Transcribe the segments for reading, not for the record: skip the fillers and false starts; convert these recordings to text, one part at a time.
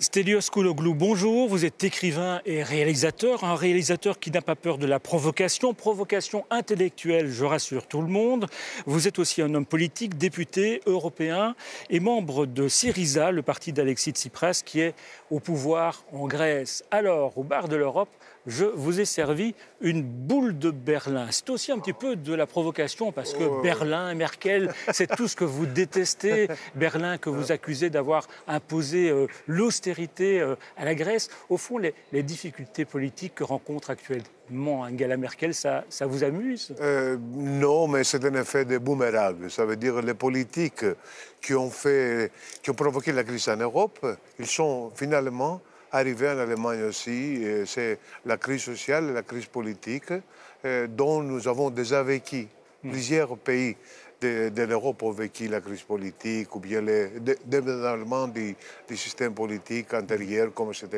Stelios Kouloglou, bonjour, vous êtes écrivain et réalisateur, un réalisateur qui n'a pas peur de la provocation, provocation intellectuelle, je rassure tout le monde. Vous êtes aussi un homme politique, député européen et membre de Syriza, le parti d'Alexis Tsipras qui est au pouvoir en Grèce. Alors, au bar de l'Europe, je vous ai servi une boule de Berlin. C'est aussi un petit peu de la provocation parce que Berlin, Merkel, c'est tout ce que vous détestez. Berlin que vous accusez d'avoir imposé l'austérité à la Grèce. Au fond, les difficultés politiques que rencontre actuellement Angela Merkel, ça vous amuse? Non, mais c'est un effet de boomerang. Ça veut dire les politiques qui ont provoqué la crise en Europe, ils sont finalement arrivé en Allemagne aussi. C'est la crise sociale et la crise politique dont nous avons déjà vécu. Plusieurs pays de l'Europe ont vécu la crise politique ou bien le déménagement du système politique antérieur, comme c'est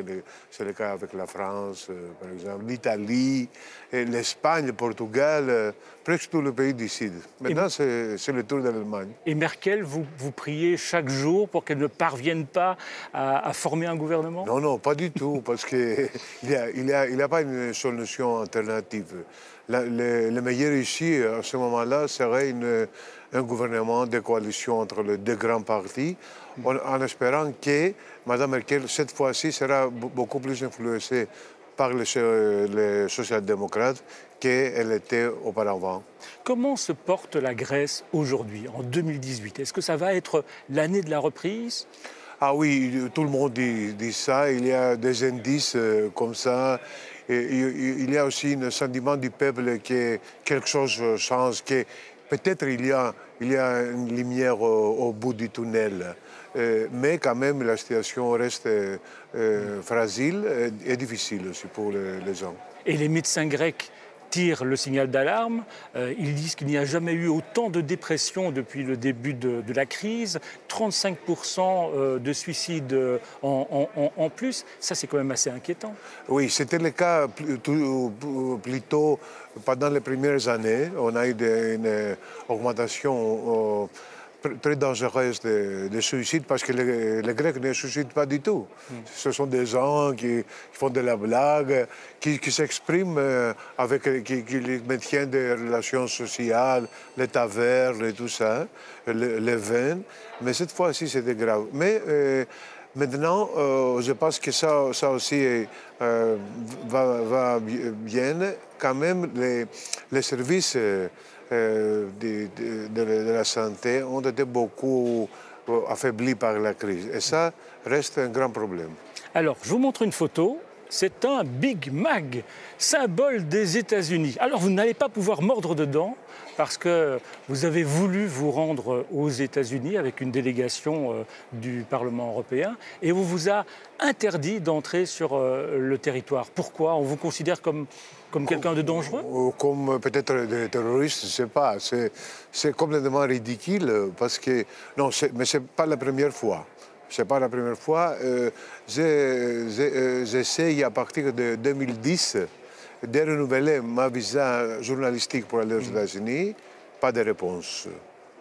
le cas avec la France, par exemple, l'Italie, l'Espagne, le Portugal, presque tous les pays du Sud. Maintenant, c'est le tour de l'Allemagne. Et Merkel, vous priez chaque jour pour qu'elle ne parvienne pas à former un gouvernement? Non, non, pas du tout, parce qu'il n'y a pas une solution alternative. Le meilleur ici, à ce moment-là, serait un gouvernement de coalition entre les deux grands partis, en espérant que Mme Merkel, cette fois-ci, sera beaucoup plus influencée par les social-démocrates qu'elle était auparavant. Comment se porte la Grèce aujourd'hui, en 2018? Est-ce que ça va être l'année de la reprise? Ah oui, tout le monde dit ça. Il y a des indices comme ça. Et il y a aussi un sentiment du peuple que quelque chose change, que peut-être il y a une lumière au bout du tunnel. Mais quand même, la situation reste fragile et difficile aussi pour les gens. Et les médecins grecs tirent le signal d'alarme. Ils disent qu'il n'y a jamais eu autant de dépression depuis le début de la crise. 35% de suicides en plus. Ça, c'est quand même assez inquiétant. Oui, c'était le cas plutôt pendant les premières années. On a eu une augmentation très dangereuse de suicide parce que les Grecs ne suicident pas du tout. Ce sont des gens qui font de la blague, qui s'expriment qui maintiennent des relations sociales, les tavernes et tout ça, les vins. Mais cette fois-ci, c'était grave. Mais maintenant, je pense que ça aussi va bien. Quand même, les services de la santé ont été beaucoup affaiblis par la crise. Et ça reste un grand problème. Alors, je vous montre une photo. C'est un Big Mac, symbole des États-Unis. Alors, vous n'allez pas pouvoir mordre dedans parce que vous avez voulu vous rendre aux États-Unis avec une délégation du Parlement européen et on vous a interdit d'entrer sur le territoire. Pourquoi? On vous considère comme quelqu'un de dangereux? Comme peut-être des terroristes, je ne sais pas. C'est complètement ridicule parce que... Non, mais ce n'est pas la première fois. Ce n'est pas la première fois. J'essaye à partir de 2010 de renouveler ma visa journalistique pour aller aux États-Unis. Pas de réponse.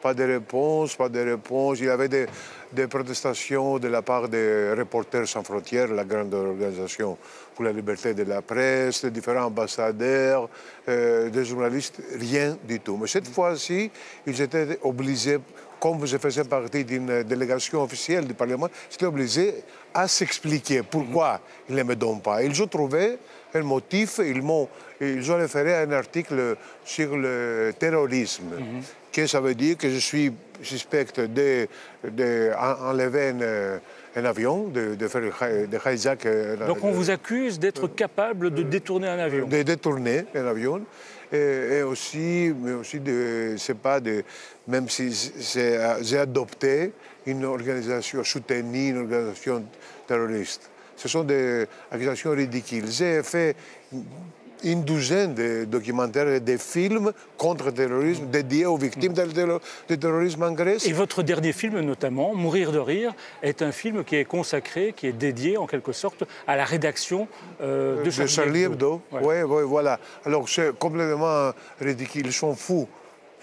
Pas de réponse, pas de réponse. Il y avait des protestations de la part des Reporters sans frontières, la grande organisation pour la liberté de la presse, des différents ambassadeurs, des journalistes, rien du tout. Mais cette fois-ci, ils étaient obligés, comme je faisais partie d'une délégation officielle du Parlement, j'étais obligé à s'expliquer pourquoi ils ne me donnent pas. Ils ont trouvé un motif, ils ont référé à un article sur le terrorisme, que ça veut dire que je suis suspect d'enlever un avion, de faire de hijack. Donc on vous accuse d'être capable de détourner un avion? De détourner un avion. Mais aussi c'est pas même si j'ai adopté une organisation, soutenu une organisation terroriste. Ce sont des accusations ridicules. J'ai fait une douzaine de documentaires et de films contre le terrorisme dédiés aux victimes du terrorisme en Grèce. Et votre dernier film, notamment, Mourir de rire, est un film qui est consacré, qui est dédié en quelque sorte à la rédaction de Charlie Hebdo. Oui, voilà. Alors c'est complètement ridicule. Ils sont fous.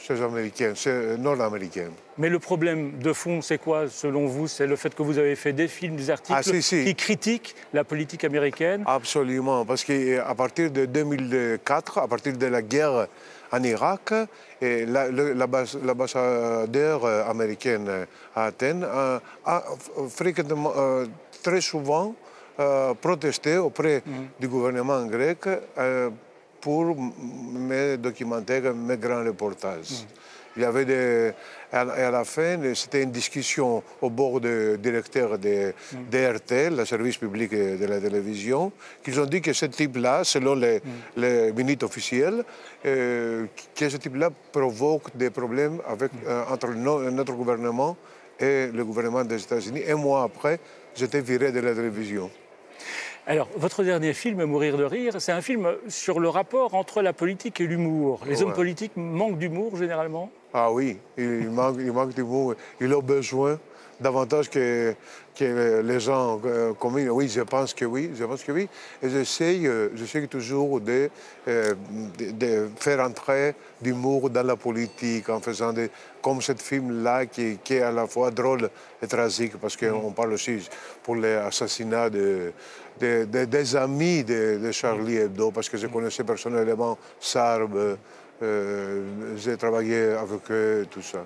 c'est américain, c'est nord-américain. Mais le problème de fond, c'est quoi, selon vous? C'est le fait que vous avez fait des films, des articles qui critiquent la politique américaine? Absolument, parce qu'à partir de 2004, à partir de la guerre en Irak, l'ambassadeur américain à Athènes a fréquemment, très souvent, protesté auprès du gouvernement grec pour mes documentaires, mes grands reportages. Il y avait et à la fin, c'était une discussion au bord du directeur de RTL, le service public de la télévision, qu'ils ont dit que ce type-là, selon les minutes officielles, que ce type-là provoque des problèmes entre notre gouvernement et le gouvernement des États-Unis. Un mois après, j'étais viré de la télévision. Alors, votre dernier film, Mourir de rire, c'est un film sur le rapport entre la politique et l'humour. Les hommes politiques manquent d'humour, généralement? Ah oui, il manque d'humour. Il a besoin davantage que les gens communs. Oui, je pense que oui. Et j'essaie toujours de faire entrer d'humour dans la politique en faisant comme ce film-là qui est à la fois drôle et tragique, parce qu'on parle aussi pour l'assassinat des amis de Charlie Hebdo, parce que je connaissais personnellement Sarb. J'ai travaillé avec eux, tout ça.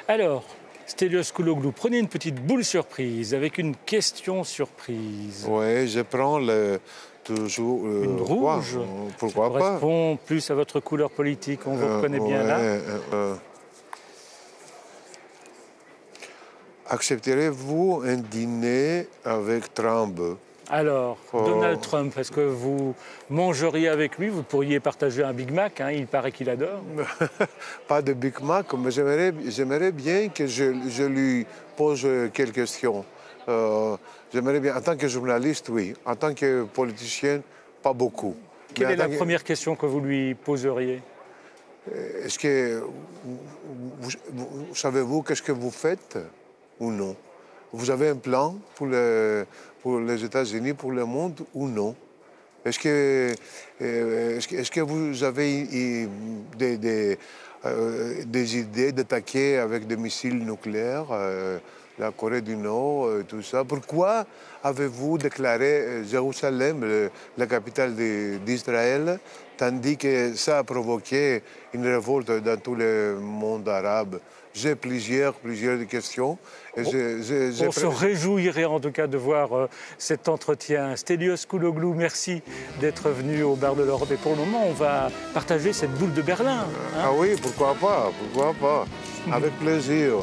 Alors, Stelios Kouloglou, prenez une petite boule surprise avec une question surprise. Oui, je prends toujours... une rouge. Pourquoi ça correspond plus à votre couleur politique, on vous reconnaît bien là. Accepterez-vous un dîner avec Trump? Alors, Donald Trump, est-ce que vous mangeriez avec lui? Vous pourriez partager un Big Mac, hein, il paraît qu'il adore. Pas de Big Mac, mais j'aimerais bien que je lui pose quelques questions. J'aimerais bien, en tant que journaliste, oui. En tant que politicien, pas beaucoup. Quelle est la première question que vous lui poseriez? Est-ce que savez-vous qu'est-ce que vous faites ou non? Vous avez un plan pour les États-Unis, pour le monde ou non? Est-ce que vous avez des idées d'attaquer avec des missiles nucléaires la Corée du Nord, tout ça? Pourquoi avez-vous déclaré Jérusalem, la capitale d'Israël, tandis que ça a provoqué une révolte dans tout le monde arabe? J'ai plusieurs questions. On se réjouirait en tout cas de voir cet entretien. Stelios Kouloglou, merci d'être venu au Bar de l'Europe. Et pour le moment, on va partager cette boule de Berlin. Ah oui, pourquoi pas, Avec plaisir.